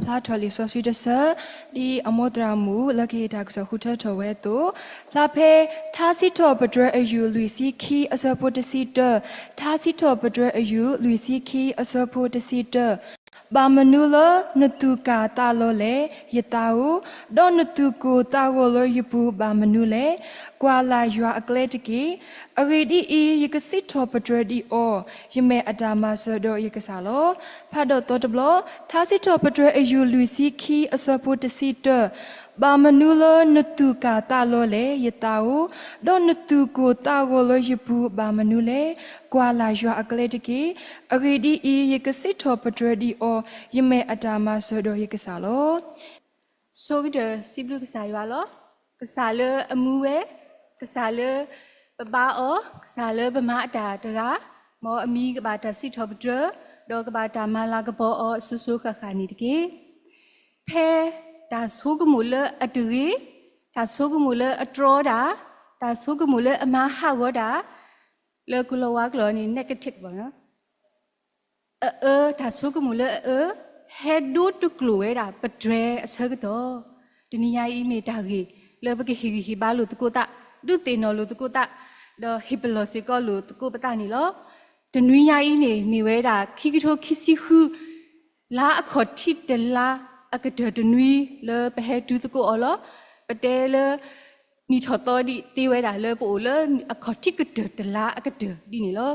พลาทอลิสสุดเสดีอโมตรามูละเกดักสหุททเวตุพลาเพทาสิทอปดรอายุลุยซีคีอสโพตสิเตทาสิทอปดรอายุลุยซีคีอสโพตสิเตบามนูลนตุกาตาโลเลยตาอูดอนนตุกูตาโวโลยปูบามนูเลกวาลายัวอักเลตกีอรีดีอียกสิทอปดรดีโอยเมอดามาสโดยกสาโลพาดตตบลทาสิทอปดรอายุลุยซีคีอสโพตสิเตบามนูลนตุกาตาโลเลยตาอูดอนนตุกูตาโวโลยปูบามนูเลกวาลายัวอักเลตกีอรีดีอียกสิทอปดรดีโอยเมอดามาสโดยกสาโลโซกเดสิบลูกสายว่าล้อกษาเลอมูเวกษาเลปะบ้าอกษาเลปะมาดาตระมออมีกบาตาสิทบเดดอกบาตามาลากบอสุกะขานิตกีเพตาสุกมูเลอตุรีตาสุกมูเลอตรอดาตาสุกมูเลอมาฮาวดาเลกุลวากลอนี่เนกาทิฟบ่เนาะตาสุกมูเลเฮดูตุกลัวดาปะเดรเสกโตตนิยาอีเมตากีเลบกฮิบาลุตกุตะดูเตนอลุตกุตะดอฮิปโลสิกอลุตกุปตานี่ลอตนุยาอีนี่มีเวดาคิกิโทคิซิฮูลาอขอทิตลาอะกะเดตนุยเลปะเฮดูตกุอลอปะเตเลนี่ทอตอดิตีเวดาเลปโอเลอขอทิกะเดตลาอะกะเดดินี่ลอ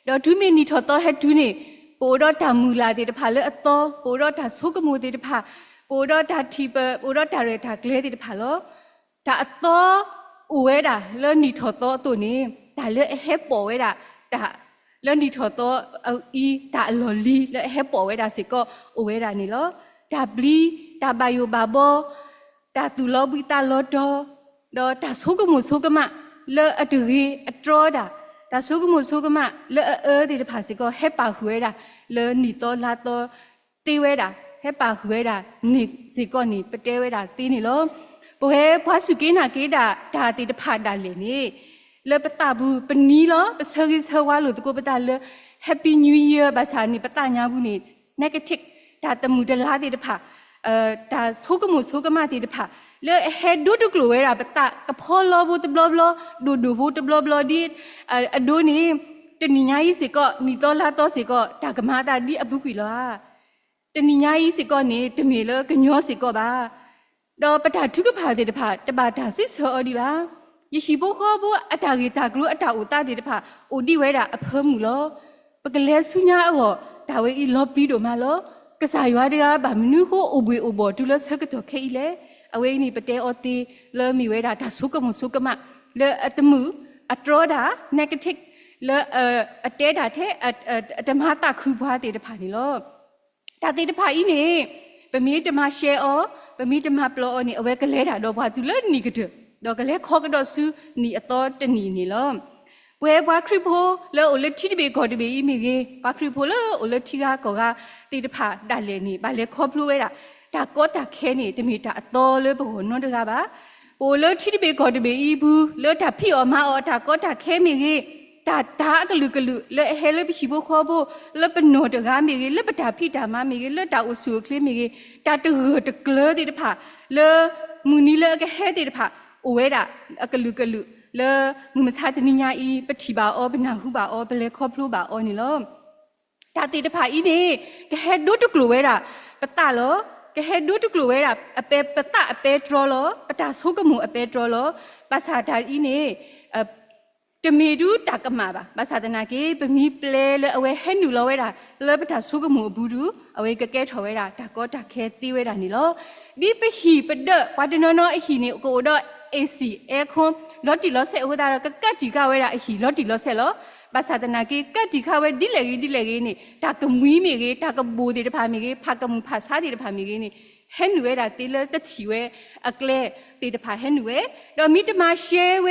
ดอดูเมนี่ทอตอเฮดูนี่ปูดอดามูลาเดตพาเลอตอปูดอดาสุกมูเดตพาปูดอดาทิเปปูดอดาเรทาเกเลเดตพาลอตาตัวอวยดาเรื่องนี้ถอดตัวตัวนี้แต่เรื่องเฮปโปเวดาแต่เรื่องนี้ถอดตัวเอาอีตาลอลีเรื่องเฮปโปเวดาสิก็อวยดานี่ล้อตาบลีตาบายูบาโบตาตุลอบิตาลอดดอตาสุกมุสุกมะเรื่องอตุรีอตรอดาตาสุกมุสุกมะเรื่องที่จะผ่านสิก็เฮปปาหวยดาเรื่องนี้ตัวลาตัวตีเวดาเฮปปาหวยดานี่สิก็นี่ปเตเวดาตีนี่ล้อพอเฮพอสุกินาเกดาดาติดพาดาเลนี่เลปตาบูปนีล้อปเซกิเซวาลุตโกปตาเลแฮปปี้นิวเยียร์ภาษานี่ปตาญาบุนี่เนกาทิฟดาตมูดลาติดพาดาสุกมาติดพาเลเฮดูตุกลัวราปตากะพอลอบูตบลอบลอดูบูตบลอบลอดิอดูนี่ตนิญาอีสิก็นี่ตอลาตอสิก็ดากะมาตาดิอบุกิลอตนิญาอีสิก็นี่ตเมเลกะญอสิก็บาดอปะตาทุกพาเดตพาตบาดาสิสอดีบายชิบุขอบุอตากีตากลุอตาอุตาเดตพาโอดีเวดาอเพิ่มมูลอปะกะเลสุญญาอดาเวอีลอปีโดมาลอกะสายวาเดบามนูโคอบุอบตุลสกะตอเคอีเลอเวนี่ปะเตอติเลมีเวดาดาสุกมุสุกมะเลอตมูอตรอดาเนกาทิฟเลอเตดาเทอตมหาตาคูบาเดตพานี่ลอตาเดตพาอีนี่ปะมีตมาเชอปมีตมาปลอนี่เอาไว้กะเลดาดอกว่าตุเลนี่กะเดดอกกะเลขอกะดอซูนี่อตอตนี่นี่ลอเววาคริโพเลโอเลทิเบกอดเบอีมีเกวาคริโพเลโอเลทิกากอกาติตพาดาเลนี่บาเลขอพลูเวดาดากอตาเคนี่ตมีตาอตอเลบโหนอดกาบาโอเลทิเบกอดเบอีบูเลดาพี่ออมาอดากอตาเคมีเกตาตากะลุเลเฮเลบิชิโบขอโบเลปโนดกามีเกเลปดาพี่ดามามีเกเลดาอุสุเคลมีเกตาตะเฮตะเกลติตพาเลมูนีเลกะเฮติตพาโอเวดากะลุเลมุมซาตนิญาอีปฏิบาออปนาหุบาออเปเลขอพลูบาออนี่ลอตาติตพาอีนี่กะเฮดูตุกลุเวดาปตาลอกะเฮดูตุกลุเวดาอเปปตาอเปตรอลอปตาสุกมุอเปตรอลอภาษาดาอีนี่ตมีดูตากมาบาภาษาตนาเกปมีเปลเลเอาไว้เฮนูลอเวดาเลปตาสุกมุบูดูเอาไว้กะแกทอเวดาตากอตาเคติเวดานี่ลอดิปหีปเดปาดนอหีนี่โกดอAC เอคอนลอติลอเซโอดารกะติกาเวราหีลอติลอเซลอภาษาตนาเกกะติกาเวดิเลกีนี่ตากะมุยมีเกตากะบูเดพามีเกพากะมุภาษาเดพามีเกนี่เฮนเวราติเลตะชีเวอะเกลติตพาเฮนเวดอมิตมาเชเว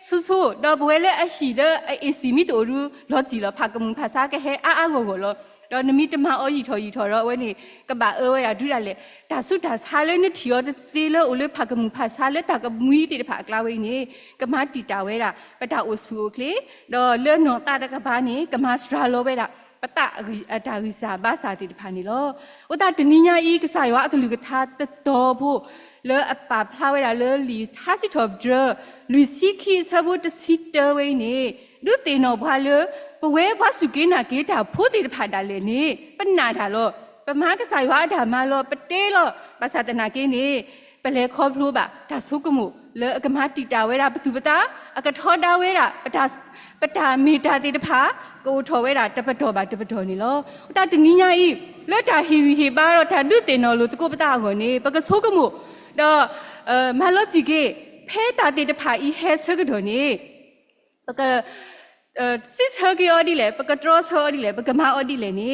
สุดอเวเลอะหีเลAC มิโตรูลอติลอพากะมุภาษาเกเฮอาโกโลดอนมิตมาอยีทอรอเวนี่กะบะเวราดุดาเลตาสุดาซาเลนทิอติเลโอเลพากะมุภาษาเลตากะมุยติพากลาเวนี่กะมาติตาเวราปะตาโอสุเคลดอเลนอตาตะกะบานี่กะมาสตราโลเวรา ปะตะอดาริสาบาสาติพานี่ลออุตาดนิญาอีกษายวะกลุกทาตะตอผู้เลอปาพลาเวลาเลอลีทาสิทอบเดรลุสิคีซาบุตสิเตเวนี่ดูเตนอบาเลปเวบาสุกินาเกตาผู้ติพาดาเลนี่ปนาทาลอปะมากษายวะดามาลอปะเตลอภาษาตนาเกนี่ปะเลครอบครัวบะดาสุกมุเลอกะมาติตาเวลาปตุปตาอกะทอดาเวลาปะดามีตาติตพาကိုထော်ဝဲတာတပတ်တော်ပါတပတ်တော်နေလောဥတာတနိညာဤလက်တာဟီဟီပါတော့တာဒုတင်တော်လို့တကုပတာကိုနေပကဆိုးကမှုတော့မလောကြည့်ကေဖဲတာတေတဖာဤဟဲဆကတော်နေပကစစ်ဆကေအော်ဒီလေပကထရောဆော်ဒီလေပကမာအော်ဒီလေနေ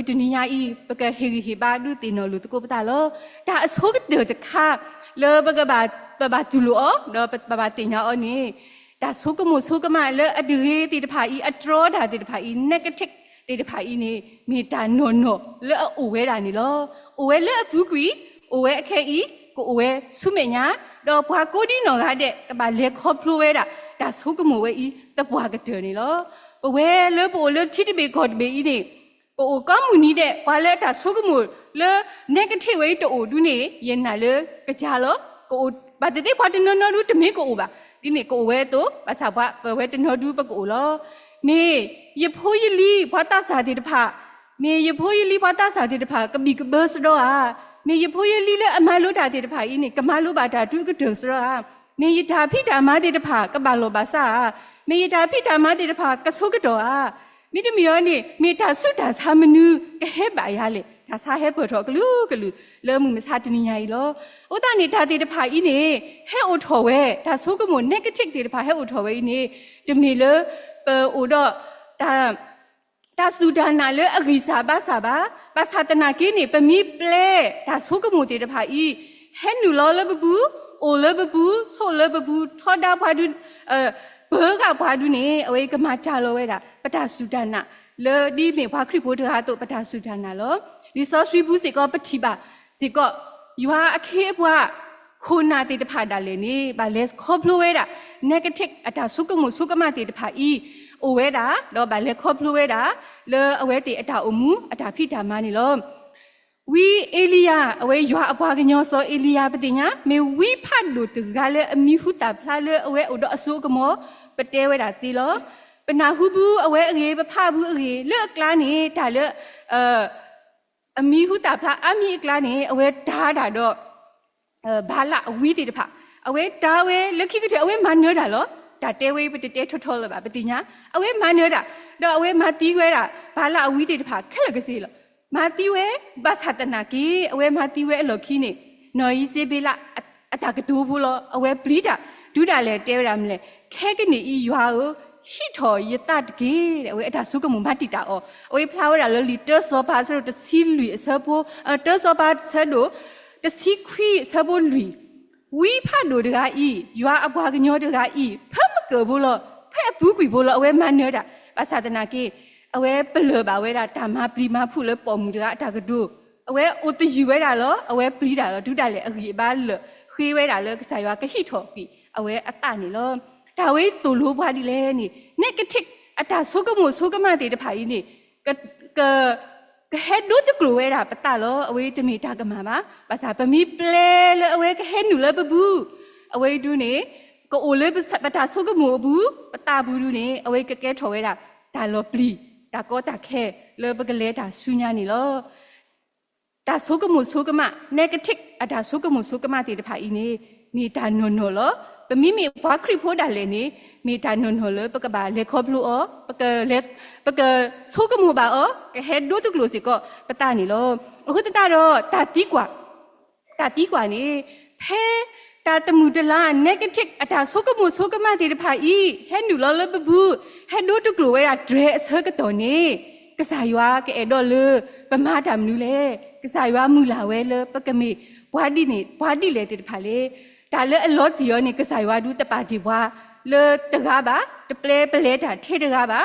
တနိညာဤပကဟီဟီပါဒုတင်တော်လို့တကုပတာလောဒါအဆိုးကတဲ့တခါလောပကဘာဂျူလိုအောတော့ဘာတင်ညာအော်နေဒါဆုကမှုဆုကမလဲအဒရေတိတဖာဤအထရောဓာတိတဖာဤ negative တိတဖာဤနေမေတာနောနောလဲအိုဝဲတာနေလောအိုဝဲလဲအဘူးကွီအိုဝဲအခဲဤကိုအိုဝဲဆုမေညာတော့ဘွာကိုဒီနော်ကတဲ့ကဘာလဲခေါပလိုဝဲတာဒါဆုကမှုဝဲဤတဘွာကတဲ့နေလောဝဲလဲပိုလဲတိတဘေခေါ်တဘေဤနေပိုကောင်းမှုနီးတဲ့ဘွာလဲဒါဆုကမှုလဲ negative ဝဲတိုဒူနေယင်နာလဲကြလောကိုဘာတဲ့ဘွာတနော်နော်ဒူတမေကိုပါဒီနေ့ကိုဝဲတော့ဘာသာဘဝဲတနော်ဒူပကိုလောမေယဖိုးယလီဘာတာစာတိတဖမေယဖိုးယလီဘာတာစာတိတဖကဘီကဘစတော့အာမေယဖိုးယလီလဲအမလို့တာတိတဖဤနေကမလို့ပါတာဒုကဒုစတော့အာမေယတာဖိတာမတိတဖကဘာလောပါစာမေယတာဖိတာမတိတဖကဆုကတော်အာမိတမယောနေမေတာဆုတာသာမနုကဟဲပါရလေဒါစာဟဲပေါ်တော့ကလူလဲမှုမစားတနိညာကြီးလောဥဒနေဒါတိတဖာဤနေဟဲအိုထော်ဝဲဒါဆိုကမို negative တိတဖာဟဲအိုထော်ဝဲဤနေတမီလအိုတော့ဒါဆူဒနာလဲအဂီစာဘာစာဘာဘာသာတနာကိနေပမီပလဲဒါဆိုကမိုတိတဖာဤဟဲနူလောလဘဘူးအိုလဘဘူးဆိုလဘဘူးထော်ဒါဘာဒူဘောကဘာဒူနေအဝေးကမချလောဝဲတာပတာဆူဒနာလေဒီမေဘာခရိဖိုတဟာတော့ပတာဆူဒနာလောဒီဆော့စရီဘူးစီကောပတိပါစီကောယူဟာအခေဘွားခိုနာတေတဖာဒါလေနေဘာလဲခေါပလိုဝဲတာ negative အတာဆုကမှုဆုကမတေတဖာဤအိုဝဲတာတော့ဘာလဲခေါပလိုဝဲတာလေအဝဲတေအတာအမှုအတာဖိတာမနေလောဝီအေလီယာအဝဲယူဟာအဘွားကညောဆောအေလီယာပတိညာမေဝီဖတ်လို့တကလည်းအမီဟုတာဖလာလေအဝဲအိုတော့အစိုးကမောပတဲဝဲတာတီလောပနာဟုဘူးအဝဲအေပဖဘူးအေလေကလာနေတာလေအမီဟုတာဖလာအမီကလာနေအဝဲဓာတာတော့ဘာလာအဝီးတေတဖအဝဲဒါဝဲလက်ခိကတဲ့အဝဲမနှောတာလောဒါတဲဝဲပတဲထော်ထော်လပါပတိညာအဝဲမနှောတာတော့အဝဲမတီးခွဲတာဘာလာအဝီးတေတဖခက်လကစီလောမတီးဝဲဘာသာတနာကီအဝဲမတီးဝဲအလော်ခီနေနော်ဤစေဘေလာအတာကတူဘူးလောအဝဲပလီတာဒူတာလဲတဲရမလဲခဲကနေဤရွာကိုဟိထော်ယတတ်ကေတဲ့အဝဲအတာဆုကမှုမတိတာအောအဝဲဖလာဝဲတာလောလီတဆောပါဆိုတော့တစီလူအစဖို့တဆောပါဆက်လို့တစီခွီဆဘွန်လူဝီဖတ်လို့တကဤရွာအဘွားကညောတကဤဖတ်မကဘူးလို့ဖဲဘူးကွီဘူးလို့အဝဲမနေတာဘာသာတနာကေအဝဲပလပါဝဲတာဓမ္မပလီမဖုလို့ပေါ်မှုတကအတာကဒုအဝဲအိုတယူဝဲတာလောအဝဲပလီတာလောဒုတာလေအကြီးပါလို့ခွေးဝဲတာလောကစားရွာကဟိထော်ပြီအဝဲအတနေလောဒါဝဲဆိုလိုဘွားဒီလဲနေ negative အတာဆုကမှုဆုကမတေတဖာကြီးနေကဟဲဒုတကလိုဝဲတာပတလောအဝေးတမီတာကမှာပါဘာသာပမီပလဲလေအဝဲကဟဲနူလဘဘူးအဝေးဒူနေကိုအိုလေပတာဆုကမှုဘူးပတဘူးဒူနေအဝေးကကဲထော်ဝဲတာဒါလောပလီဒါကောတာခဲလေပကလဲတာဆူညာနေလောဒါဆုကမှုဆုကမ negative အတာဆုကမှုဆုကမတေတဖာဤနေမိတာနော်နော်လောပမိမိဘာခရိဖိုးဒါလေနေမိတာနွန်ဟောလပကဘာလေခေါပလူအောပကလေပကဆိုကမှုပါအောကဟဲဒိုတုကလိုစီကောပတာနေလောအခုတတော့တာတီကွာနေဖဲတာတမှုတလာ negative အတာဆိုကမှုဆိုကမတေတဖာဤဟဲနူလောလဘဘူးဟဲဒိုတုကလိုဝဲတာ dress ဟကတော်နေကစားရွာကဲတော့လေပမာတာမနူလေကစားရွာမူလာဝဲလေပကမေဘွားဒီလေတေတဖာလေဒါလည်းအလော့ဒီယောနေကစားရွာဒူတပါတီဘွားလေတကားပါတပလဲတာထဲတကားပါ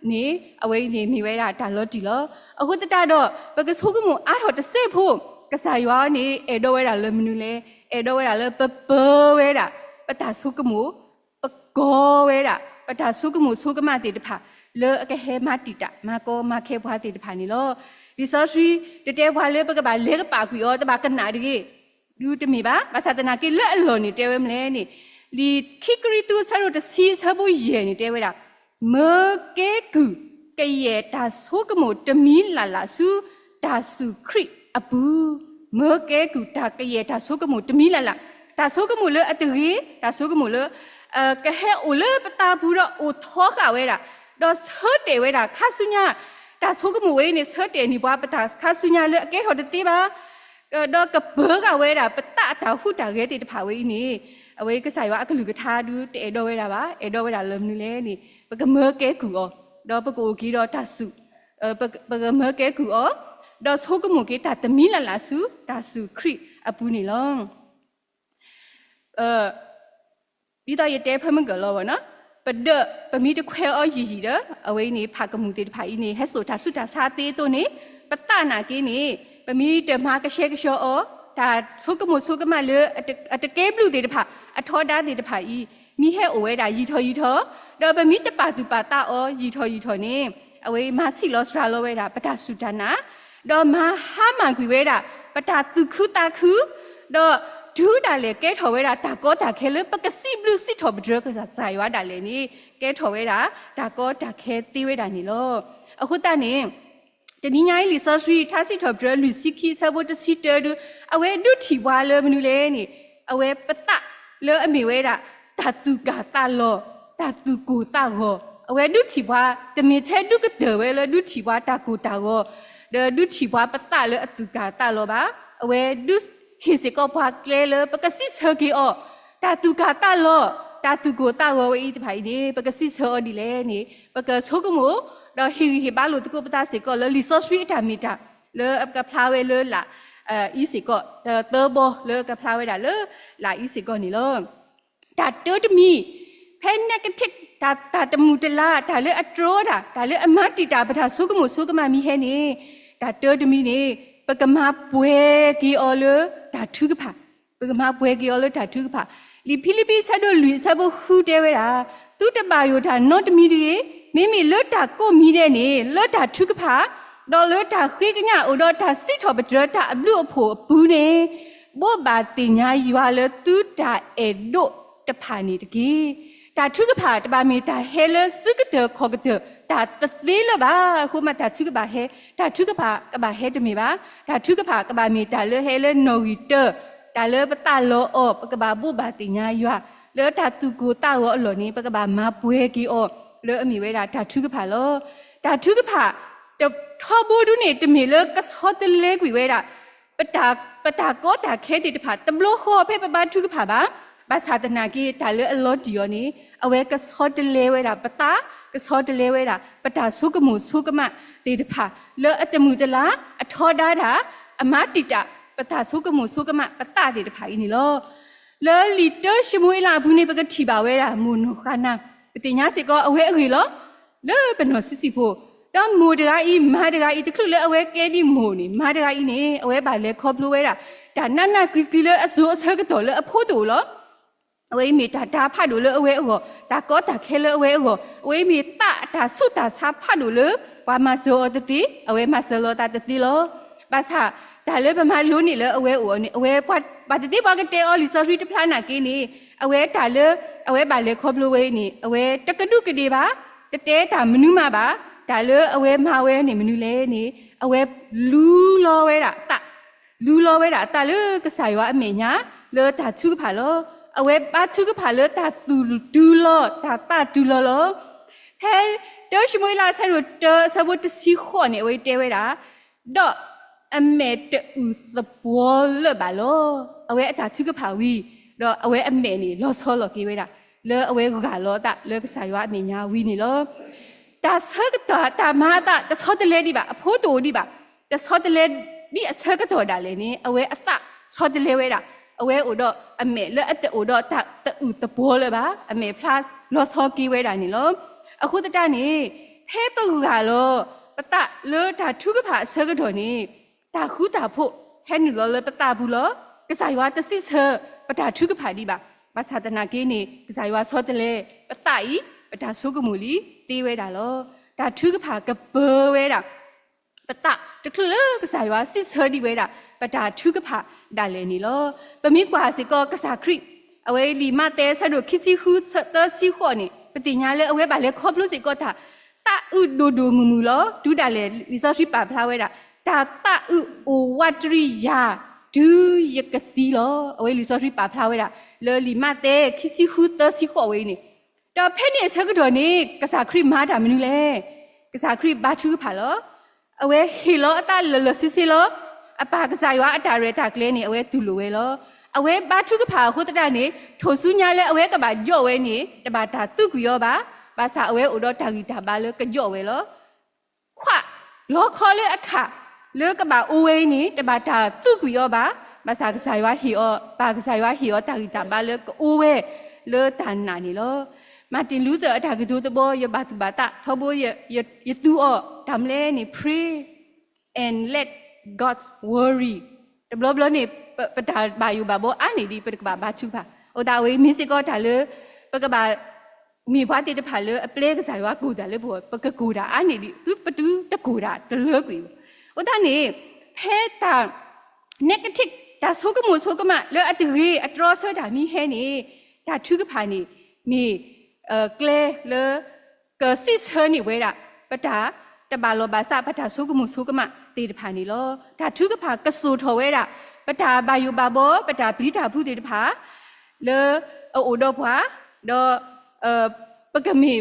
နေအဝိနေမိဝဲတာဒါလော့ဒီလောအခုတတော့ပကဆိုးကမှုအားတော်တဆဲဖို့ကစားရွာနေအေတော့ဝဲတာလေမနူလေအေတော့ဝဲတာလေပဝဲတာပတာဆုကမှုပကောဝဲတာပတာဆုကမှုဆုကမတေတဖာ le ke he ma ti ta ma ko ma khe bwa ti pha ni lo li so sri te te bwa le ba ka ba le ka pa ku yo ta ba ka na de du te mi ba ba sa ta na ke le lo ni te we mle ni li khikri tu sa ro te si sa bu ye ni te we da me ke ku ke ye ta so ka mo te mi la su ta su kri abu me ke ku ta ke ye ta so ka mo te mi la ta so ka mo le at ri ta so ka mo le ke he o le pa ta bu ro o tho ka we da do se te we da kha su nya ta so ka mo we ni se te ni bwa pa ta kha su nya le ke tho te ti ba do ka be ka we da pa ta ta hu ta ge ti ta pha we ni a we ka sai wa ka lu ka tha du te do we da ba e do we da lum ni le ni pa ka me ke ku o do pa ko ki do ta su pa ka me ke ku o do so ka mo ke ta ta mi la su ta su kri a pu ni long ပြီးတော့ရတဲ့ဖမကလောနော်ပဒပမီတခွဲအော်ရီရီတော့အဝိနေဖာကမှုတေတဖာဤနေဟဲ့ဆိုတာဆုတာစာသေးတို့နေပတနာကိနေပမီတမကရှဲကရှောအောဒါဆုကမှုဆုကမလေအတကဲဘလူတေတဖာအထောဒါတေတဖာဤမိဟဲအဝဲဒါရီထောတော့ပမီတပါသူပါတာအောရီထောနေအဝိမစီလောစရာလောဝဲဒါပတဆုတနာတော့မဟာမကွေဝဲဒါပတသူခုတာခုတော့ဒူးတာလေကဲထော်ဝဲတာဒါကောဒါခဲလေပကစီဘလူးစစ်ထော်ဘဒရကစားရွာတာလေနီကဲထော်ဝဲတာဒါကောဒါခဲတီးဝဲတာနီလောအခုတနေတနည်းညာလီဆော့စရီထားစစ်ထော်ဘဒရလူစီခီဆဘတ်စီတဒူအဝဲဒုထီဝါလေမနူလေနီအဝဲပတလေအမီဝဲတာဒါတူကာတာလောဒါတူကိုတာဟောအဝဲဒုထီဝါတမီချဲဒုကတဲ့ဝဲလေဒုထီဝါတာကိုတာဟောဒုထီဝါပတလေအတူကာတာလောပါအဝဲဒုခေစကောပါကလေလပကစစ်ဆကေအောတာတူကာတာလောတာတူကိုတာဝဝီတဖိုင်နေပကစစ်ဆောဒီလေနေပကဆုကမိုတော့ဟီဘာလို့တကိုပတာစေကောလလီဆော့စရီတာမီတာလေအကဖလာဝဲလေလာဤစေကောတောဘောလေကဖလာဝဲတာလေလာဤစေကောနီလောတာတောတမီဖဲနကတစ်တာတမူတလာဒါလေအထရောဒါလေအမတီတာပတာဆုကမိုဆုကမမီဟဲနေတာတောတမီနေပကမပွဲကီအော်လေဒါထုကဖာပကမပွဲကီအော်လေဒါထုကဖာလီဖိလိပီဆတ်တို့လူဆတ်ဘခူတဲဝဲတာသူတပါယောဒါနော့တမီဒီမိမိလွတ်တာကိုမီတဲ့နေလွတ်တာထုကဖာဒေါ်လွတ်တာခိကညာအိုတော့ဒါစစ်တော်ပဒရတာအဘလူအဖို့ဘူးနေဘောဘာတင်ညာရွာလေသူတာအေဒိုတဖာနေတကြီးဒါထုကဖာတပါမီတာဟဲလစကတဲ့ခေါကတဲ့ဒါတသေးလပါခုမှဒါထုကပါဟဲဒါထုကပါကပါဟဲတမီပါဒါထုကပါကပါမီဒါလေဟဲလေနိုဝီတဒါလေပတလောအောပကပါဘူဘာတင်ညာရွာလေဒါတူကိုတာရောအလောနေပကပါမပွဲကီအောလေအမီဝဲဒါထုကပါလောဒါထုကပါထောဘူဒုနေတမီလေကစောတလေကွေဝဲဒါပတာကောတာခဲတိတဖာတဘလခောဖေပပါထုကပါပါဘာသာတနာကီဒါလေအလောဒီယောနေအဝဲကစောတလေဝဲဒါပတာကစောတလေဝဲတာပတာဆုကမှုဆုကမတေတဖာလေအတမှုတလားအထောဒါတာအမတိတပတာဆုကမှုဆုကမပတာတေတဖာဤနီလောလေလီတရှမွေလာဘူးနေပကတိပါဝဲတာမူနုခနာပတိညာစီကောအဝဲအခေလောလေဘနောစစ်စီဖို့တော့မူတရာဤမာတရာဤတခုလေအဝဲကဲဒီမူနေမာတရာဤနေအဝဲပါလေခေါပလိုဝဲတာဒါနနကရီလေအစိုးအစကတော်လေအဖို့တူလောအဝေးမီတာဖတ်လို့လေအဝဲအောဒါကောတာခဲလေအဝဲအောအဝေးမီတာဒါဆုတာစာဖတ်လို့လေဘာမဆောတတိအဝဲမဆလောတာတတိလောဘာသာဒါလေဘာမလူနေလေအဝဲအောနေအဝဲဘာတတိဘာကတဲအောလီဆော်ရီတဖလာနာကင်းနေအဝဲဒါလေအဝဲပါလေခေါပလိုဝဲနေအဝဲတကဒုကတိပါတတဲတာမနုမပါဒါလေအဝဲမဝဲနေမနုလေနေအဝဲလူလောဝဲတာတလူလောဝဲတာတလေကဆာယောအမေညာလေဒါသူကဖာလောအဝဲပါသူကဖာလို့တာသူဒူလောတာတာဒူလောလောဟဲတော့ရှမွေလာဆရတော့ဆဘတ်စီခေါ်နေဝဲတဲဝဲတာတော့အမေတူသဘောလဘာလောအဝဲအတာသူကဖာဝီတော့အဝဲအမေနေလောဆောလောကေဝဲတာလေအဝဲကလောတာလေကဆာရွာအမေညာဝီနေလောတာဆကတော့တာမာတာတဆောတလေဒီပါအဖိုးတူဒီပါတဆောတလေဒီအဆကတော့ဒါလေနေအဝဲအသဆောတလေဝဲတာအဝဲအိုတော့အမေလက်အတူတော့တူသဘောလေပါအမေ plus လောဆောကီဝဲတာနေလောအခုတတနေဖဲပူကလောပတလေတာထုကဖာဆကတော့နေတာခုတာဖို့ဟဲနူလောလေပတဘူးလောကစားရွာတစစ်ဆပတာထုကဖာဒီပါဘာသာတနာကင်းနေကစားရွာဆောတလေပတဤပတာဆုကမူလီတေးဝဲတာလော ဒါထူးကဖာကဘောဝဲတာပတတကလကစားရွာစစ်ဟဒီဝဲတာပတာထူးကဖာဒါလည်းနီလောပမိကွာစီကောကစားခရိအဝဲလီမတဲဆဒိုခီစီဟူသစီခေါနေပတိညာလဲအဝဲပါလဲခေါပလို့စီကောတာတာဥဒိုဒိုငူငူလောဒူဒါလဲရီဆော့ရှိပါဖလာဝဲတာဒါတာဥအိုဝတ်တရီယာဒူယကစီလောအဝဲရီဆော့ရှိပါဖလာဝဲတာလဲလီမတဲခီစီဟူသစီခေါဝဲနေတော့ဖဲနေဆကတော့နေကစားခရိမာတာမနူလဲကစားခရိဘာထူးဖာလောအဝဲဟီလောအတလလစီစီလောအပါကစားရွာအတာရဲတာကလေးနေအဝဲဒူလိုဝဲလောအဝဲဘာထုကဖာဟိုတတနေထိုဆူညာလဲအဝဲကပါကြော့ဝဲနေတပါတာသူ့ကူရောပါဘာသာအဝဲဥတော့တာဂီတာပါလဲကကြော့ဝဲလောခွလောခေါ်လဲအခလဲကပါအိုဝဲနေတပါတာသူ့ကူရောပါဘာသာကစားရွာဟီအောပါကစားရွာဟီအောတာဂီတာပါလဲအိုဝဲလဲတန်နာနေလောမာတင်လူသအတာကဒူတဘောရပါတူပါတာထောဘောရတူအောဒမ်လဲနေ pray and let God worry တဘလဘလနေပတာဘာယူဘာဘောအနေဒီပကဘာဘာချူဖာအိုတာဝေမင်းစကောတာလေပကဘာမိဘတိတဖာလေအပလေကစားရွာကူတာလေဘောပကကူတာအနေဒီသူပတူတကူတာတလွကွေအိုတာနေဖဲတာ negative ဒါဆိုကမို့ဆိုကမလေအတရီအတရောဆွတာမိဟဲနေဒါထူးကဖာနေမိကလေလေကစစ်ဟနေဝဲတာပတာတဘာလောဘာစာပတာဆိုကမို့ဆိုကမတေတဖာနေလောဒါထူးကဖာကဆူထော်ဝဲတာပတာဘာယူဘာဘောပတာပလီတာဖုတေတဖာလေအိုဒဖွာဒေါ်ပကမီ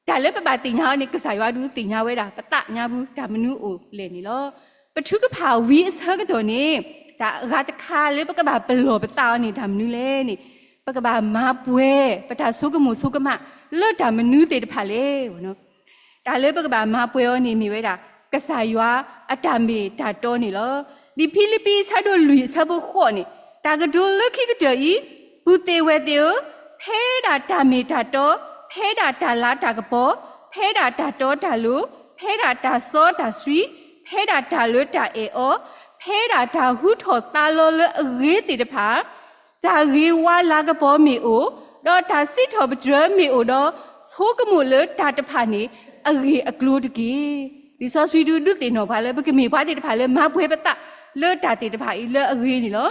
ဒါလည်းပပတင်ညာနေကစားရွာဒူတင်ညာဝဲတာပတညာဘူးဒါမနူအိုလေနေလောပထုကဖာဝီအစကတော်နေဒါရာတခါလေပကဘာဘလောပတာနေဒါမနူလေနေပကဘာမာပွဲပတာဆုကမှုဆုကမလောဒါမနူတေတဖာလေဘောနော်ဒါလည်းပကဘာမာပွဲနေမိဝဲတာကစားရွာအတမီဒါတော်နေလောဒီဖိလိပ္ပိဆာဒိုလူဆဘခေါ်နေတာကဒိုလခိကတေဤဘူတေဝဲတေဖဲတာတာမီတာတော့ဖဲတာတာလာတာကပေါ်ဖဲတာတာတော့တာလူဖဲတာတာစောတာဆွီဖဲတာတာလွတ်တာအေအောဖဲတာတာဟုထောတာလောလရေတေတဖာတာရေဝါလာကပေါ်မီအိုတော့တာစစ်ထောပဒရမီအိုတော့ဆိုကမှုလတာတဖာနေအရေအကလို့တကေဒီဆောဆွီဒူဒုတေနော်ဘာလဲပကမီဘာတေတဖာလဲမပွဲပတလေတာတေတဖာဤလေအရေနီလော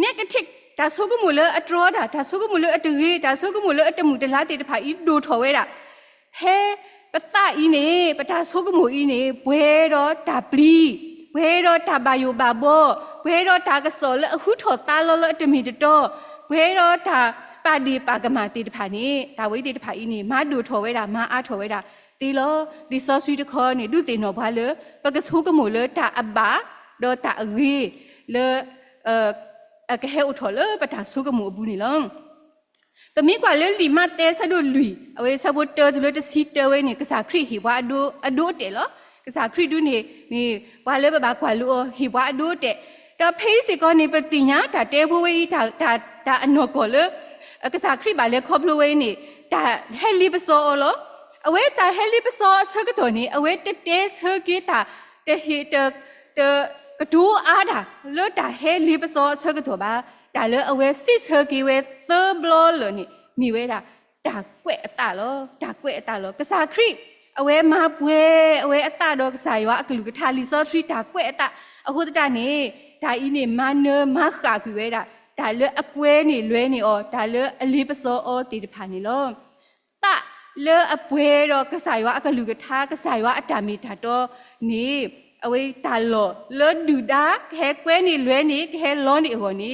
negative ဒါဆိုကမှုလေအတော်ဒါဆိုကမှုလေအတရေဒါဆိုကမှုလေအတမှုတလားတေတဖာဤဒိုထော်ဝဲတာဟဲပတဤနေပတာဆိုကမှုဤနေဘွဲတော့ဒါပလီဘွဲတော့ဒါဘာယိုဘာဘောဘွဲတော့ဒါကစောလေအခုထော်တာလောလအတမီတတော်ဘွဲတော့ဒါပါဒီပါကမာတေတဖာနေဒါဝိတေတဖာဤနေမဒိုထော်ဝဲတာမအားထော်ဝဲတာတီလောဒီဆောဆွီတခေါ်နေဒုတေနော်ဘာလေပကဆိုကမှုလေဒါအဘာတော့ဒါအရေလေကဟဲဥထော်လေပတာဆုကမှုဘူးနီလောတမီကွာလေလီမတဲဆဒိုလူအဝဲဆဘတ်တော်ဒလတစီတဝဲနေကစားခရီဟီဝါဒိုအဒိုတဲလောကစားခရီဒူနေမီဝါလေဘဘာကွာလူဟီဝါအဒိုတဲတော့ဖေးစီကောနေပတိညာဒါတဲဘဝေးဒါအနောကောလေကစားခရီပါလေခေါပလိုဝဲနေဒါဟဲလီပစောလောအဝဲဒါဟဲလီပစောဆကတော်နေအဝဲတတဲဆကီတာတဟီတကဒူအားတာလောတာဟဲလီပစောဆကတော့ပါဒါလေအဝဲစစ်ဆကီဝဲသဘလောလနေမိဝဲတာဒါကွဲ့အတလောဒါကွဲ့အတလောကစားခရိအဝဲမပွဲအဝဲအတတော့ကစားရွာအကလူကထာလီစောထရီဒါကွဲ့အတအခုတတနေဒါဤနေမနမခါကွေဝဲတာဒါလေအကွဲနေလွဲနေဩဒါလေအလီပစောဩတေတဖာနေလောတလေအပွဲတော့ကစားရွာအကလူကထာကစားရွာအတမီဒါတော့နေအဝေးတာလောလောဒူဒါခဲကွဲနေလွဲနေခဲလောနေဟောနေ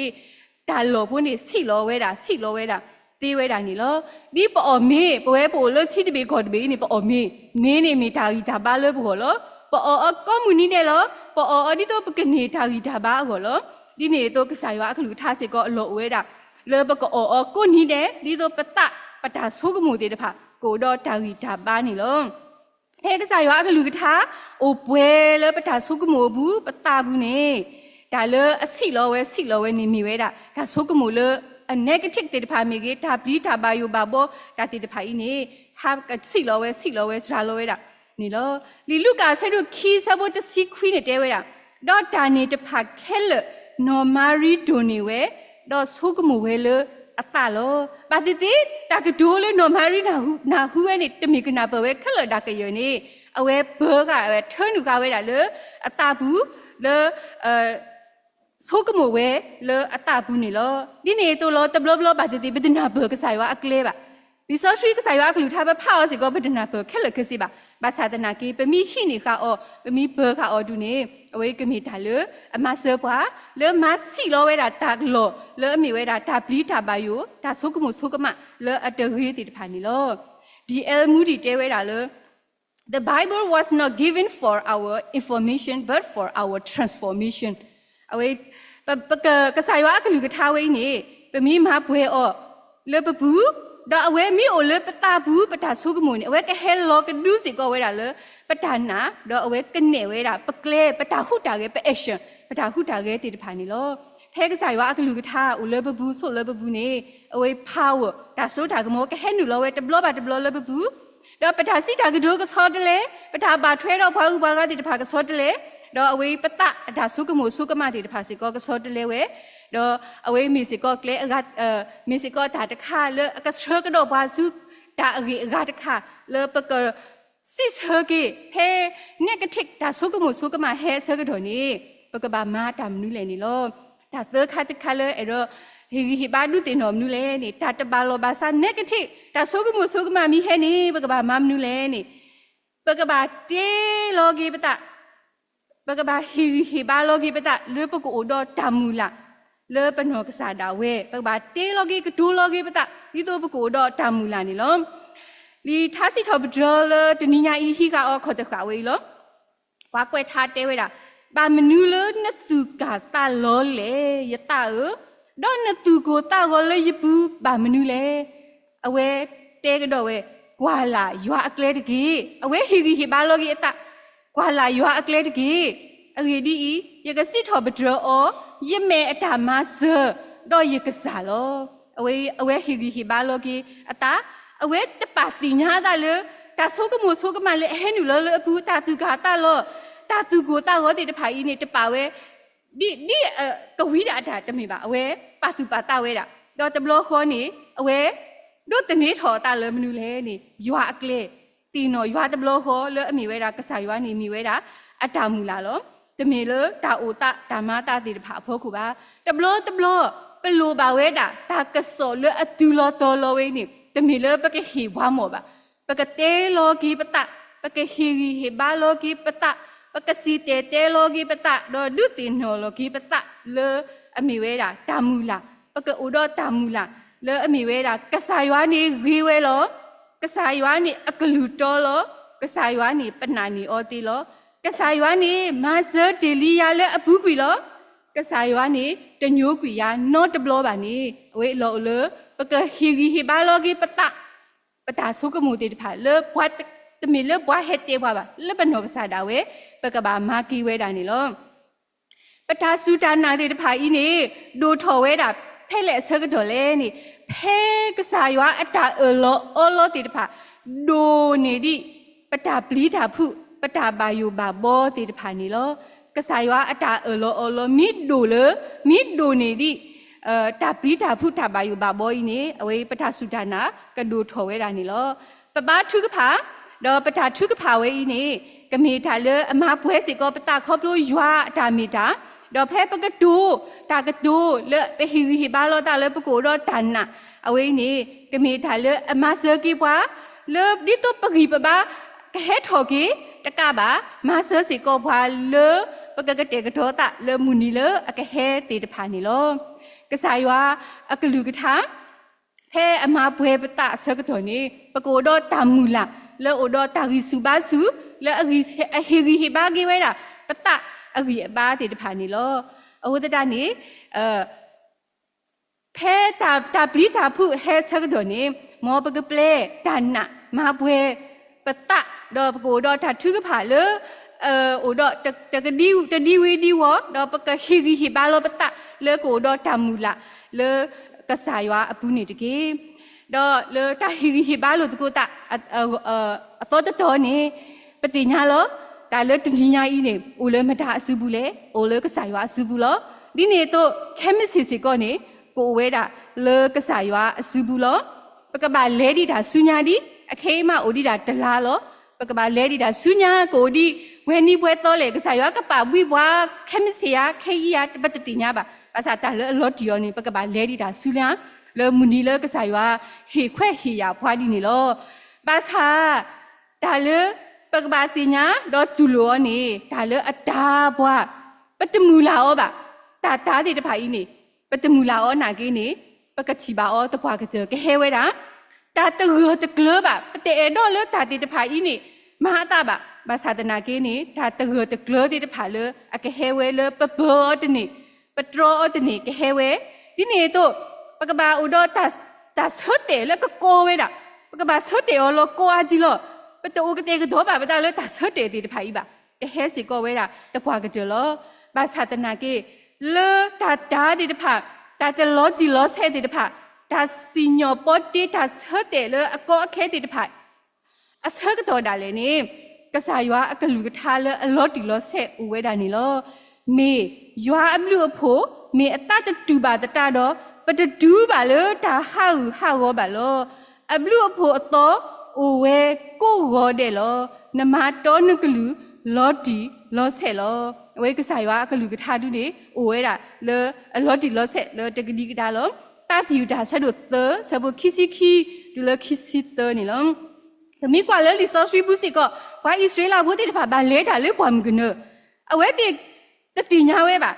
တာလောဖို့နေစီလောဝဲတာတေးဝဲတာနေလောဒီပေါ်မေပွဲပိုလောချီတဘေခေါ်တဘေနေပေါ်မေမင်းနေမိတာဂီတာပါလောဘောလောပေါ်ကောမူနီနေလောပေါ်ဒီတော့ပကနေတာဂီတာပါဟောလောဒီနေတော့ကစားရွာအခလူထားစေကောအလောဝဲတာလောပကောကိုနီတဲ့ဒီတော့ပတာဆိုးကမှုတေတဖာကိုတော့တာဂီတာပါနေလောဟဲကစားရွာကလူကထားအိုပွဲလေပတာဆုကမို့ဘူးပတာဘူးနေဒါလေအစီလောဝဲနေမိဝဲတာဒါဆုကမို့လေ a negative တေတဖာမိကေဒါပလီဒါဘာယိုဘာဘောဒါတေတဖာဤနေဟာကစီလောဝဲစရာလောဝဲတာနေလောလီလူကာဆဲတို့ခီဆဘတ်စီခွီးနေတဲဝဲတာဒေါ်တာနေတဖာခဲလနော်မာရီဒိုနေဝဲဒေါ်ဆုကမို့ဝဲလေ အတာလောဘာတိတိတာကဒိုလေနော်မာရီနာဟူဝဲနေတမီကနာဘဝဲခလဒါကယနေအဝဲဘောကအဝဲထွန်းနူကဝဲတာလေအတာဘူးလေဆိုကမဝဲလေအတာဘူးနေလောဒီနေတော့လောတဘလဘလဘာတိတိဘဒနာဘောကဆိုင်ဝါအကလေးပါဒီဆော့ထရီကဆိုင်ဝါကလူထားဘဖောက်စီကဘဒနာဘောခလကစီပါဘာသာတနာကေပမီဟိနေခါအောပမီဘောခါအောဒူနေအဝဲကမီတာလေအမဆောပွားလေမစီလောဝဲတာတာကလောလေအမီဝဲတာတာပလီတာပါယိုတာဆိုကမဆိုကမလေအတရီတီတဖာနီလောဒီအယ်မူဒီတဲဝဲတာလေ The Bible was not given for our information but for our transformation အဝဲကဆိုင်ဝါကလူကထားဝဲနေပမီမဘွဲအောလေပပူတော့အဝဲမိအိုလေပတာဘူးပတာဆုကမုန်အဝဲကဟဲလောကဒူစီကောဝဲတာလေပတာနာတော့အဝဲကနေဝဲတာပကလဲပတာဟုတာကဲပအရှင်ပတာဟုတာကဲတီတဖာနီလောဖဲကဆိုင်ဝါအကလူကထားအိုလေပဘူးဆိုလေပဘူးနေအဝဲ power ဒါဆိုတာကမောကဟဲနူလောဝဲတဘလောပါတဘလောလေပဘူးတော့ပတာစီတာကဒိုကဆောတလေပတာဘာထွဲတော့ဘာဥဘာကတီတဖာကဆောတလေတော့အဝဲပတာဒါဆုကမုဆုကမတီတဖာစီကောကဆောတလေဝဲတော့အဝေးမီစီကောကလေအဂတ်မီစီကောတာတခါလေအကစရကတော့ဘာစုတာအဂေအဂတ်တခါလေပကစစ်ဟကေဟဲ negative တာဆုကမဆုကမဟဲဆကတော့နေပကဘာမာတာမနူးလေနေလောတာသခါတခါလေအဲ့တော့ဟီဟီဘာဒုတင်တော်မနူးလေနေတာတဘာလောဘာစာ negative တာဆုကမဆုကမမီဟဲနေပကဘာမမနူးလေနေပကဘာတေလောကေပတာပကဘာဟီဘာလောကေပတာလေပကိုတော့တမူလာလေပနောကစားတာဝဲပဘာတေလောဂီကဒူလောဂီပတာဒီတော့ပကိုတော့တာမူလာနေလောလီထားစီထောပဒရလတနိညာဤဟိကအောခေါ်တခါဝဲလောဝါကွဲထားတဲဝဲတာဘာမနူလနသူကတာလောလေယတာတော့နသူကိုတာဟောလေယပူဘာမနူလေအဝဲတဲကတော့ဝဲကွာလာရွာအကလဲတကြီးအဝဲဟီဟီဘာလောဂီအတာကွာလာရွာအကလဲတကြီးအဂေဒီယကစီထောပဒရအောယမေအတာမဆတော့ယကစားလောအဝဲဟီဟီဘာလောကီအတာအဝဲတပါတိညာတာလေတာဆိုကမိုဆိုကမလေဟဲနူလောလေဘူးတာသူကတာလောတာသူကိုတာဟောတေတဖာဤနေတပါဝဲဒီကဝီတာတာတမေပါအဝဲပါသူပါတာဝဲတာတော့တဘလောခေါ်နေအဝဲတို့တနေထော်တာလေမနူလေနေရွာအကလေတီနော်ရွာတဘလောခေါ်လေအမိဝဲတာကစားရွာနေမိဝဲတာအတာမူလာလောတမေလတာအိုတာဓမ္မတာတိတဖာအဖို့ခုပါတဘလောပလိုပါဝဲတာတာကဆောလအတူလောတော်လောဝဲနေတမေလပကဟီဝါမောပါပကတဲလောကီပတပကဟီဟီဘာလောကီပတပကစီတဲလောကီပတတော့ဒုတင်နောလောကီပတလေအမိဝဲတာတာမူလာပကအိုတော့တာမူလာလေအမိဝဲတာကဆာရွာနေဂီဝဲလောကဆာရွာနေအကလူတော်လောကဆာရွာနေပနာနီအောတီလောကစားရွာနေမဆာဒေလီယာလဲအဘူးကွီလောကစားရွာနေတညိုးကွီယာနော့တဘလောပါနေအဝေးလောလေပကဟီဟီဘာလောကီပတာဆုကမှုတေတဖာလေဘွားတမီလေဘွားဟက်တေဘွားပါလေဘနောကစားတာဝဲပကဘာမာကီဝဲတာနေလောပတာဆူတာနာတေတဖာဤနေဒိုထော်ဝဲတာဖဲလေဆကတော်လဲနေဖဲကစားရွာအတာအလောတေတဖာဒိုနေဒီပတာပလီတာဖုပတာဘာယိုဘာဘောတေတဖာနီလောကစားရွာအတာအလောမိဒိုနေဒီတာပီတာဖုတာဘာယိုဘာဘောဤနေအဝေးပတာစုဒနာကဒိုထော်ဝဲတာနီလောပပထုကဖာတော့ပတာထုကဖာဝဲဤနေကမေတာလေအမဘွဲစီကောပတာခေါပလို့ရွာတာမီတာတော့ဖဲပကဒိုတာကဒိုလေပဟီဟီဘာလောတာလေပကိုတော့တန်နာအဝေးနေကမေတာလေအမဆကီပွားလေဒီတော့ပဂီပဘာကဟဲထော်ကီတကပါမဆာစီကောဘွာလေပကကတဲ့ကတော်တာလေမူနီလေအကဟဲတေတဖာနီလောကစားရွာအကလူကထားဖဲအမဘွဲပတဆကတော်နေပကိုတော့တမူလာလေအိုတော့တာဂီစုပါစုလေအဂီအဟီဂီဟီဘာဂီဝဲတာပတအဂီအပါတေတဖာနီလောအဝဒတာနေဖဲတာပလီတာဖုဟဲဆကတော်နေမောပကပလေတန်နာမဘွဲပတတော့ပကိုတော့တာထုကဖာလေအိုတော့တကဒီဝီဒီဝတော့ပကဟီဂီဟီဘာလောပတလေကိုတော့တမူလာလေကစားရွာအပူနေတကေတော့လေတာဟီဂီဟီဘာလောတကိုတာအတော်နေပတိညာလောတာလေတတိညာဤနေအိုလေမတာအစုဘူးလေအိုလေကစားရွာအစုဘူးလောဒီနေတော့ chemistry စီကောနေ ကိုဝဲတာလေကစားရွာအစုဘူးလောပကဘာလဲဒီတာဆူညာဒီအခေမအိုဒီတာတလားလောပကဘာလဲဒီတာဆူညာကိုဒီဝဲနီပွဲတော့လေကစားရွာကပါဝိဘွားခမစီယာခေကြီးယာတပတ်တိညာပါဘာသာတာလေအလော့တီယောနေပကဘာလဲဒီတာဆူညာလေမူနီလေကစားရွာဟေခွဲဟေယာဖွာဒီနေလောဘာသာဒါလေပကဘာတိညာတော့ကျူလောနေဒါလေအတာဘွားပတမူလာဩပါတာတဲ့တဖာကြီးနေပတမူလာဩနာကိနေပကချီပါဩတဖွာကတဲ့ကဟဲဝဲတာတာတရတကလပါပတဲ့တော့လေတာတဲ့တဖာကြီးနေမဟာတာပါဘာသာတနာကိနေတာတရတကလတဲ့တဖာလေအကဟဲဝဲလေပဘောတနေပထရောတနေကဟဲဝဲဒီနေတော့ပကဘာဥဒတာဆွတ်တယ်လေကကိုဝဲတာပကဘာဆွတ်တယ်ဩလောကိုအာကြီးလောပတူကတဲ့ကတော့ပါပတာလေတာဆွတ်တယ်တဲ့တဖာကြီးပါကဟဲစီကိုဝဲတာတဖွာကတဲ့လောဘာသာတနာကိလေတာဒီတဖာတာတလောဒီလောဆဲဒီတဖာတာစီညောပေါ်တီတာဆွတ်တယ်လေအကောအခဲဒီတဖာအဆက်ကတော့ဒါလေနေကစားရွာအကလူကထားလေအလောဒီလောဆဲဦးဝဲတာနေလောမေရွာအမလူအဖို့မေအတတူပါတတာတော့ပတဒူးပါလေတာဟောရောပါလောအဘလူအဖို့အတော်ဦးဝဲကိုရောတဲ့လောနမတော်နကလူလောဒီလောဆဲလောဝဲကစားရွာအကလူကထားတူနေဦးဝဲတာလေအလောဒီလောဆဲလေတကဒီကတာလောတာတီယူတာဆက်တို့သဆဘခီစီခီဒူလခီစီတနေလောတမီကွာလေလီဆော့စရီဘူးစီကကွာဣသရေလဘူးတိတဖာဘာလဲတာလေပွားမကနအဝဲတိတတိညာဝဲပါ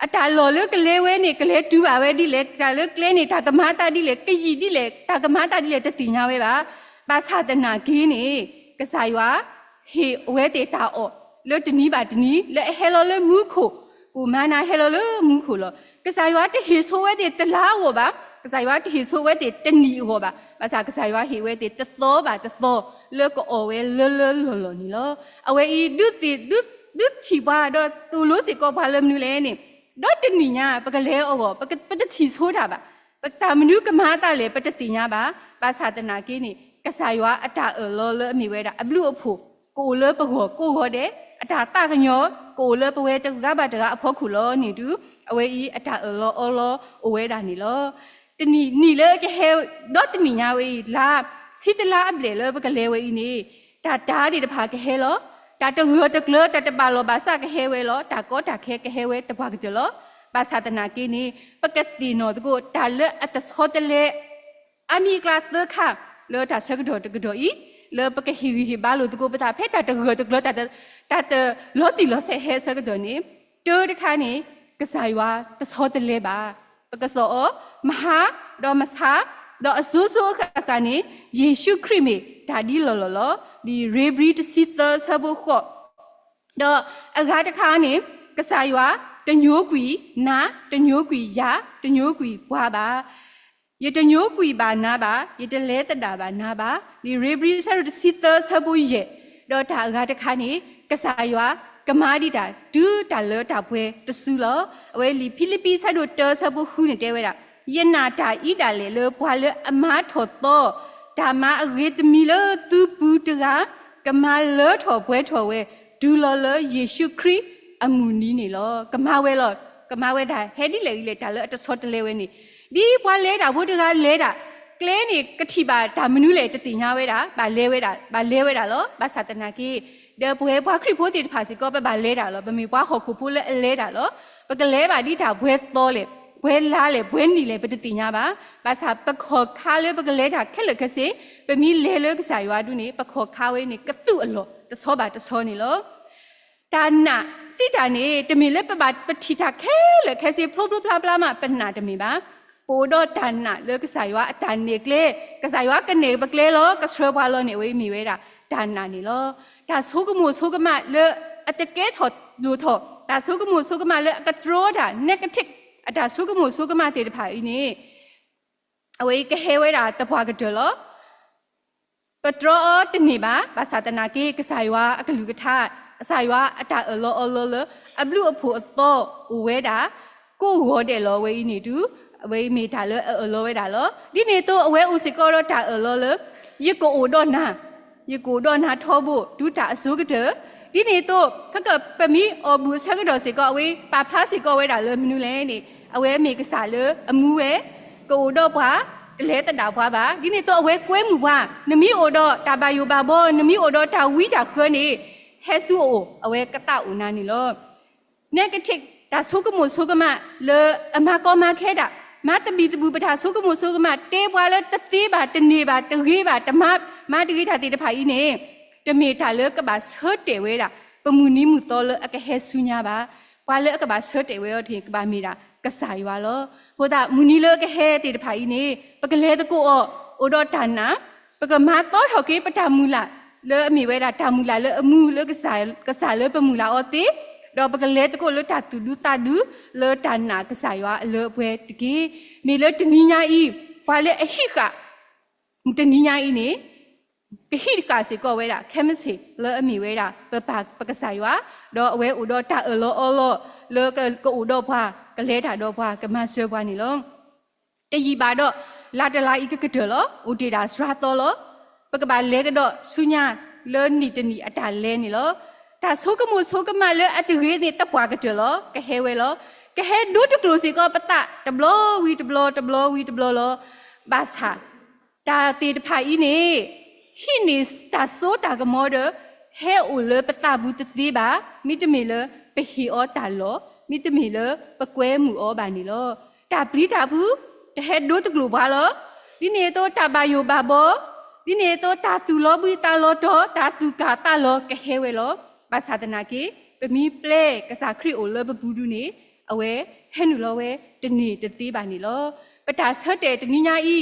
အတာလော်လေကလေးဝဲနေကလေးတူပါဝဲဒီလေကလေကလေးနေတာကမတာဒီလေကကြီးဒီလေတာကမတာဒီလေတတိညာဝဲပါဘာသာတနာကင်းနေကစားရွာဟေဝဲတေတာအော်လေတနီးပါတနီးလေဟဲလော်လေမူခိုကိုမနာဟဲလော်လေမူခိုလောကစားရွာတဟေဆိုဝဲတေတလားဟောပါကစားရွာတဟေဆိုဝဲတေတနီဟောပါဘာသာကစားရွာဟေဝဲတေတသောပါတသောလေကိုဝဲလောနီလောအဝဲဤဒုတိဒုချီပါတော့သူလို့စီကောဘာလမနူလဲနေတော့တနီညာပကလဲအောပတချီဆိုးတာပါပတာမနုကမာတာလေပတတိညာပါဘာသာတနာကိနေကစားရွာအတာလောလအမိဝဲတာအဘလူအဖို့ကိုလေပကောကိုဟောတဲ့အတာတကညောကိုလေပဝဲတကဘာတကအဖို့ခုလောနေတူအဝဲဤအတာလောအဝဲတာနေလောတနီလေကဟဲတော့တနီညာဝဲလာစီတလာအပလေလေပကလဲဝဲဤနေတာဒီတဖာကဟဲလောတာတရတကလတတပါလောဘာစကဟဲဝဲလောတာကောတာခဲကဟဲဝဲတပွားကကြလောဘာသာတနာကိနေပကတိနောတကိုတာလအတသောတလေအမီကလတ်သခလောတာစကတော်တကတော်ဤလောပကဟီဘာလို့တကိုပတာဖဲတာတရတကလတာလောတီလောဆဲဟဲစကတော်နေတိုးတခါနေကစားရွာတသောတလေပါပကစောမဟာဒေါ်မစာတော့အစိုးစိုးကနေယေရှုခရစ်မေဒါဒီလောဒီရေဘရီတစီသဆဘခော့တော့အကားတခါနေကစားရွာတညိုးကွီနာတညိုးကွီယာတညိုးကွီဘွားပါရတညိုးကွီပါနာပါရတလဲတတာပါနာပါဒီရေဘရီဆရတစီသဆဘရဲ့တော့ဒါအကားတခါနေကစားရွာကမာဒီတာဒူတာလတာပွဲတဆူလောအဝဲလီဖိလိပ္ပိဆတ်တို့တောဆဘခုနေတဲဝဲတာယနာတာဣတာလေလဘွာလေအမားထော်တော့ဓမ္မအဂေတမီလသူပူတကကမာလထော်ပွဲထော်ဝဲဒူလောလယေရှုခရစ်အမူနီနေလောကမာဝဲလောကမာဝဲတာဟဲဒီလေဒါလအတဆောတလေဝဲနေဒီဘွာလဲတာဘုတကလဲတာကလဲနေကတိပါဒါမနုလေတတိညာဝဲတာဗာလဲဝဲတာလောဘာသာတနာကိเดบวยบวาคริโพติภาษิก็ไปบาเลดาลอบะมีบวาหอคุพูเลเลดาลอปะกะเลบาดิดาบวยโตเลบวยลาเลบวยนีเลปะติญาบาภาษาปะขอคาเลปะกะเลดาแค่เลกะเสปะมีเลกะสายวาดุนี่ปะขอคาเวนี่กะตุอโลตะซอบาตะซอนี่โลตานะสิตานี่ตะมีเลปะบาปะทิทาแค่เลแค่เสพลุบๆปลาๆมาปะนาตะมีบาโปโดตานะเลกะสายวาอตาเนกเลกะสายวากะเนปะกเลโลกะสรบาโลนี่เวมีเวดาตานานี่โลตาโซกมูโซกมาเลอะตะเกถอดลูถอตาโซกมูโซกมาเลกะโตรดาเนกะทิกอะตาโซกมูโซกมาเตตะภาอีนี่အဝေးကဟဲဝဲတာတပွားကတလောပထရောတနေပါဘာသာတနာကေကဆာယွာအကလူကထအဆာယွာအတာအလောအဘလူအဖို့အသောဝဲတာကိုဝေါ်တယ်လောဝဲနေတူအဝေးမေတာလောအလောဝဲတာလောဒီနေတော့အဝဲဥစကောရတာအလောယကိုအိုဒေါနာယကိုဒေါနာထောဖို့ဒုတာအစိုးကတဒီနေတော့ခကပမီအဘူဆကတော်စေကောအဝေးပါဖားစေကောဝဲတာလောမနူလဲနေ အဝဲမေကစားလေအမှုဝဲကိုတော့ဘွားတလဲတတာဘွားပါဒီနေ့တော့အဝဲကွဲမှုဘွားနမီအိုတော့တာဘာယူပါဘောနမီအိုတော့တာဝီတာခွနေဟဲဆူအိုအဝဲကတောက်ဦးနာနီလော negative ဒါဆိုကမို့ဆိုကမလေအမကောမခဲတာမတဘီတဘူပထာဆိုကမို့ဆိုကမတဲဘွားလေတသေးပါတနေပါတကြီးပါတမတကြီးတာတေတဖိုင်နေတမေတာလေကပါဆွတ်တဲဝဲတာပမူနီမှုတော်လေအကဟဲဆူညာပါဘွာလေအကပါဆွတ်တဲဝဲရောဒီကပါမီတာကစားရွာလောဟိုတာမူနီလေကဟဲတေတဖိုင်နေပကလေတကိုအိုတော့တနာပကမတော့ထောက်ကေပတာမူလာလေအမီဝဲတာတာမူလာလေအမှုလေကစားလေပမူလာအော်တေတော့ပကလေတကိုလေတာတူလူတာဒူလေတနာကစားရွာလေပွဲတကေမီလေတနီညာဤဘာလေအဟိကတနီညာဤနေပဟိကစေကောဝဲတာခဲမစီလေအမီဝဲတာပကစားရွာတော့အဝဲဥတော့တာအလောလေကိုဥတော့ဖွာကလဲတာတော့ဖွာကမဆွဲဖွာနေလုံးတရီပါတော့လာတလာဤကကတလောဥတေတာစရာတော်လောပကပါလဲကတော့ဆူညာလေနီတနီအတာလဲနေလောဒါဆိုကမလေအတူရေးနေတပ်ပွားကတလောကဟဲဝဲလောကဟဲဒုတကလိုစီကောပတတဘလဝီတဘလလောဘာသာဒါတေတဖိုင်နေဟိနေတာဆိုတာကမောဒဟဲအိုလေပတဘူးတသေးပါမိတမီလေပဟီအောတာလောမိတမီလေပကွဲမှုအောဘာနီလောတာပလီတာဘူးတဟဲဒုတကလိုဘာလောဒီနေတော့တာဘာယိုဘာဘောဒီနေတော့တာသူလောဘူးတာလောတော့တာသူကတာလောကဟဲဝဲလောဘာသာတနာကေပမီပလေကစားခရီအိုလဘဘူးဒူနေအဝဲဟဲနူလောဝဲတနေတသေးပါနေလောပတာဆက်တဲ့တနိညာဤ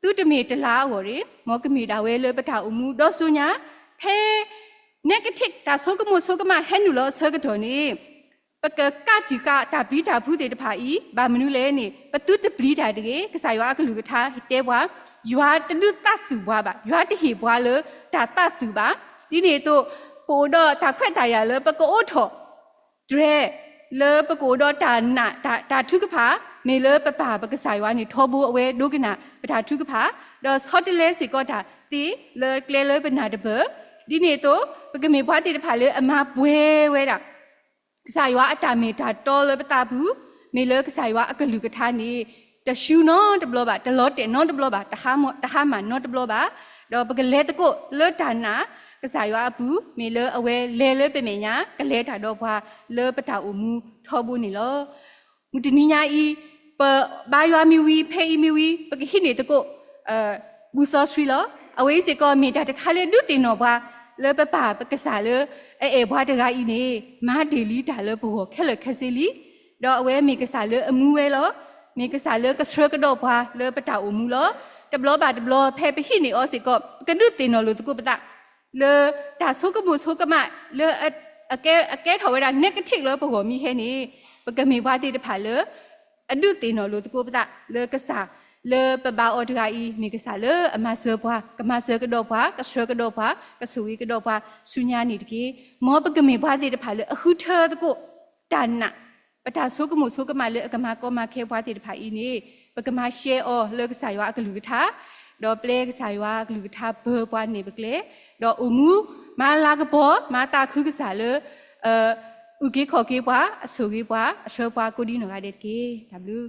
သူတမေတလားဝရီမောကမီတာဝဲလေပတာအမှုတော့ဆုညာဖဲ negative ဒါဆိုကမို့ဆိုကမဟဲနူလောဆကတော်နေပကကကြည့်ကတာပလီတာဘူးတဲ့တဖာဤဘာမနူလဲနေပတုတပလီတာတကေကစားရွာကလူကထားတဲဘွားရွာတလူတသူဘွားပါရွာတဟေဘွားလေဒါတသူပါဒီနေတော့ပိုတော့တာခွက်တာရလေပကောထော်ဒရဲလေပကိုတော့တာနာတာထုကဖာမေလေပပပကစားရွာနေထောဘူးအဝဲဒုကနာပတာထုကဖာတော့ဟော့တလဲစီကောတာတီလေကလေလေပနာတဘဒီနေတော့ပကမေဘွားတီတဖာလေအမဘွဲဝဲတာကစားရွာအတာမေတာတော်လေပတာဘူးမေလေကစားရွာအကလူကထားနေတရှူနော်တဘလပါတလောတဲ့နော်တဘလပါတဟာမနော်တဘလပါတော့ပကလေတကိုလေတာနာကစားရွာဘူးမေလေအဝဲလဲလေပမေညာကလဲတာတော့ဘွာလေပတာအမှုထောဘူးနေလောမူတနိညာဤပဘာရွာမီဝီဖေးမီဝီပကဟိနေတကိုဘူဆောစရီလောအဝေးစေကောမေတာတခါလေဒုတင်တော့ဘွာလေပပကစားလေအဲဘွာတကဤနေမာဒေလီတာလေဘောခက်လခက်စီလီတော့အဝဲမေကစားလေအမှုဝဲလောမေကစားလေကစရကတော့ဘွာလေပတာအမှုလောတဘလပါတဘလဖေးပဟိနေအောစေကောကဒုတင်တော့လို့တကိုပတာလေဒါဆိုကမှုဆိုကမလေအကဲထော်ဝဲတာ negative လို့ဘောမီဟဲနေပကမေဘွားတေတဖာလေအဒုတင်တော်လို့တကိုပတာလေကစားလေပဘာအော်တကဤမေကစားလေအမဆောဘွားကမဆောကတော့ဘွားကဆောကတော့ဘွားကဆူဝီကတော့ဘွားဆူညာနေတကေမောပကမေဘွားတေတဖာလေအခုထောတကိုတာနာပတာဆိုကမှုဆိုကမလေအကမကောမခဲဘွားတေတဖာဤနေပကမရှဲအောလေကစားရွာအကလူကထားတော့ပလေကစားရွာကလူကထားဘောဘွားနေပကလေတော့အမှုမာလာကဘောမာတာခုကစားလေဥကေခေါ်ကေဘွားအဆူကေဘွားအဆောဘွားကိုဒီနော်ရတဲ့ကေ W